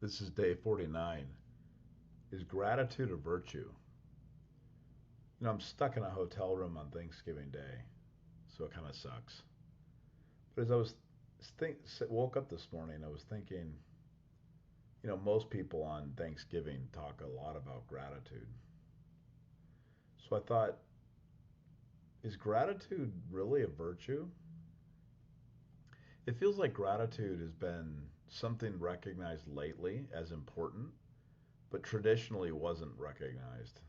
This is day 49. Is gratitude a virtue? I'm stuck in a hotel room on Thanksgiving Day, so it kind of sucks. But as I was woke up this morning, I was thinking, most people on Thanksgiving talk a lot about gratitude. So I thought, is gratitude really a virtue? It feels like gratitude has been something recognized lately as important, but traditionally wasn't recognized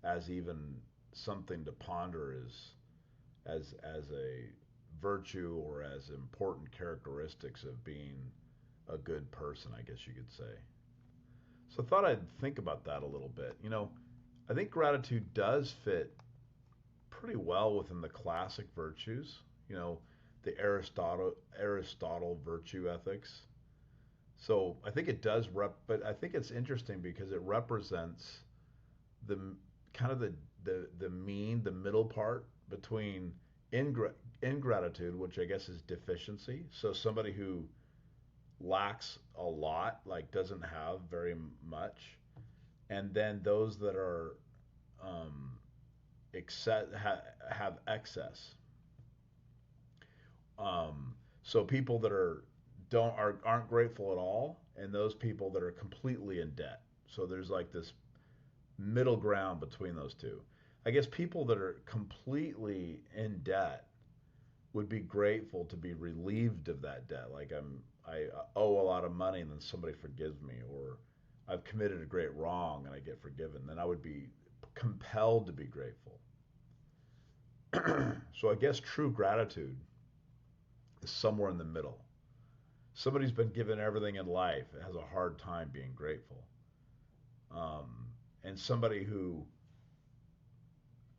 as even something to ponder as a virtue or as important characteristics of being a good person, I guess you could say. So I thought I'd think about that a little bit. I think gratitude does fit pretty well within the classic virtues. The Aristotle virtue ethics. So I think it does but I think it's interesting because it represents the kind of the middle part between ingratitude, which I guess is deficiency. So somebody who lacks a lot, like doesn't have very much, and then those that are have excess. So people that aren't grateful at all, and those people that are completely in debt. So there's like this middle ground between those two. I guess people that are completely in debt would be grateful to be relieved of that debt. Like I owe a lot of money and then somebody forgives me, or I've committed a great wrong and I get forgiven. Then I would be compelled to be grateful. So I guess true gratitude is somewhere in the middle. Somebody's been given everything in life has a hard time being grateful. And somebody who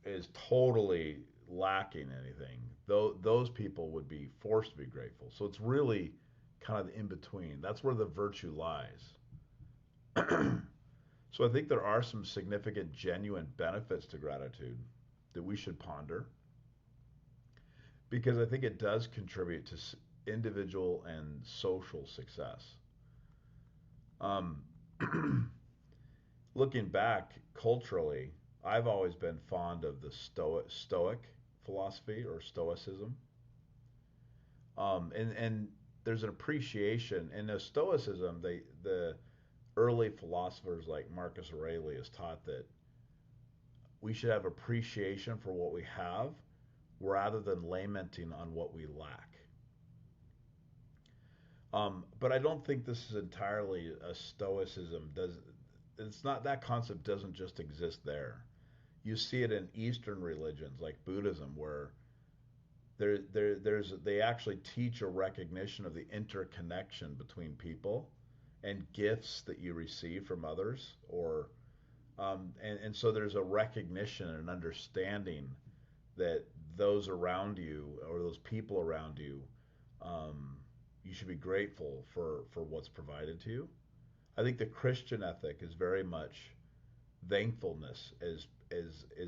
is totally lacking anything, those people would be forced to be grateful. So it's really kind of in between. That's where the virtue lies. So I think there are some significant, genuine benefits to gratitude that we should ponder because I think it does contribute to individual and social success. Um, Looking back culturally, I've always been fond of the Stoic philosophy or Stoicism. And there's an appreciation in the Stoicism. The early philosophers like Marcus Aurelius taught that we should have appreciation for what we have rather than lamenting on what we lack. But I don't think this is entirely a Stoicism. It's not that concept doesn't just exist there. You see it in Eastern religions like Buddhism, where they actually teach a recognition of the interconnection between people and gifts that you receive from others, or and so there's a recognition and an understanding that those around you or those people around you, um, you should be grateful for what's provided to you. I think the Christian ethic is very much thankfulness is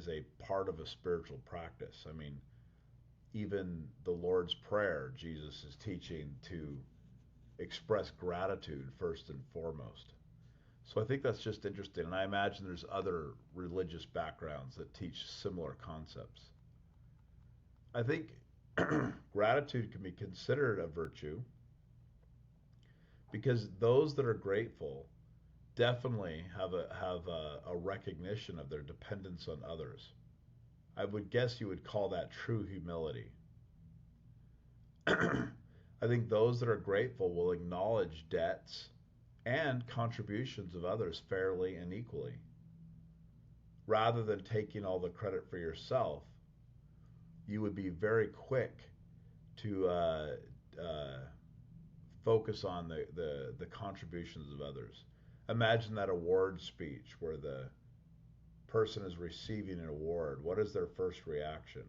a part of a spiritual practice. I mean, even the Lord's Prayer, Jesus is teaching to express gratitude first and foremost. So I think that's just interesting, and I imagine there's other religious backgrounds that teach similar concepts. I think gratitude can be considered a virtue because those that are grateful definitely have a recognition of their dependence on others. I would guess you would call that true humility. I think those that are grateful will acknowledge debts and contributions of others fairly and equally. Rather than taking all the credit for yourself, you would be very quick to uh, focus on the contributions of others. Imagine that award speech where the person is receiving an award. What is their first reaction?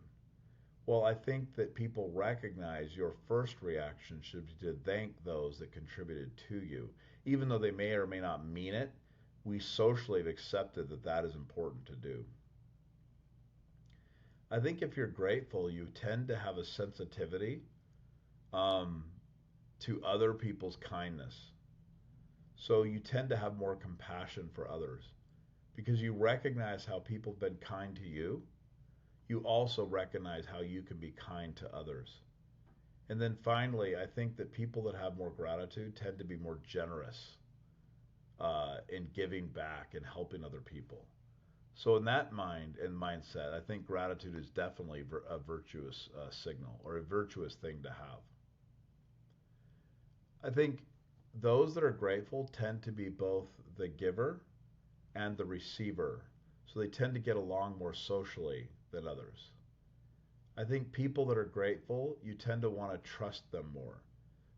Well, I think that people recognize your first reaction should be to thank those that contributed to you. Even though they may or may not mean it, we socially have accepted that that is important to do. I think if you're grateful, you tend to have a sensitivity um, to other people's kindness. So you tend to have more compassion for others because you recognize how people have been kind to you. You also recognize how you can be kind to others. And then finally, I think that people that have more gratitude tend to be more generous in giving back and helping other people. So in that mind and mindset, I think gratitude is definitely a virtuous signal or a virtuous thing to have. I think those that are grateful tend to be both the giver and the receiver. So they tend to get along more socially than others. I think people that are grateful, you tend to want to trust them more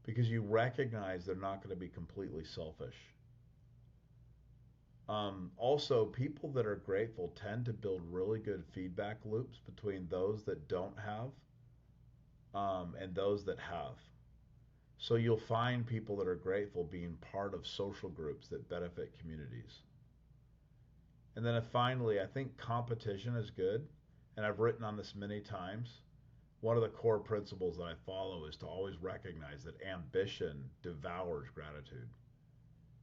because you recognize they're not going to be completely selfish. Also, people that are grateful tend to build really good feedback loops between those that don't have and those that have. So you'll find people that are grateful being part of social groups that benefit communities. And then finally, I think competition is good. And I've written on this many times. One of the core principles that I follow is to always recognize that ambition devours gratitude.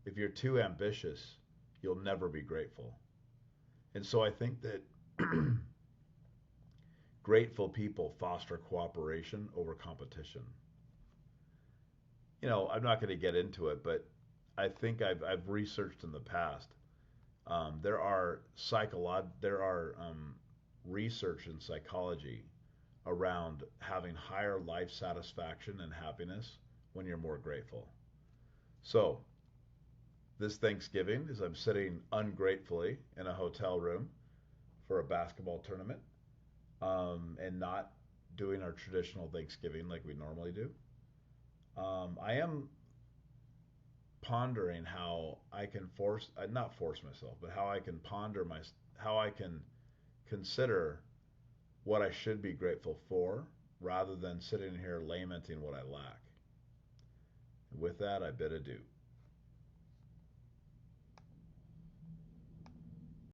If you're too ambitious, you'll never be grateful. And so I think that grateful people foster cooperation over competition. I'm not going to get into it, but I think I've researched in the past. There are research in psychology around having higher life satisfaction and happiness when you're more grateful. So this Thanksgiving, as I'm sitting ungratefully in a hotel room for a basketball tournament, and not doing our traditional Thanksgiving like we normally do, I am pondering how I can not force myself, but how I can how I can consider what I should be grateful for rather than sitting here lamenting what I lack. With that, I bid adieu.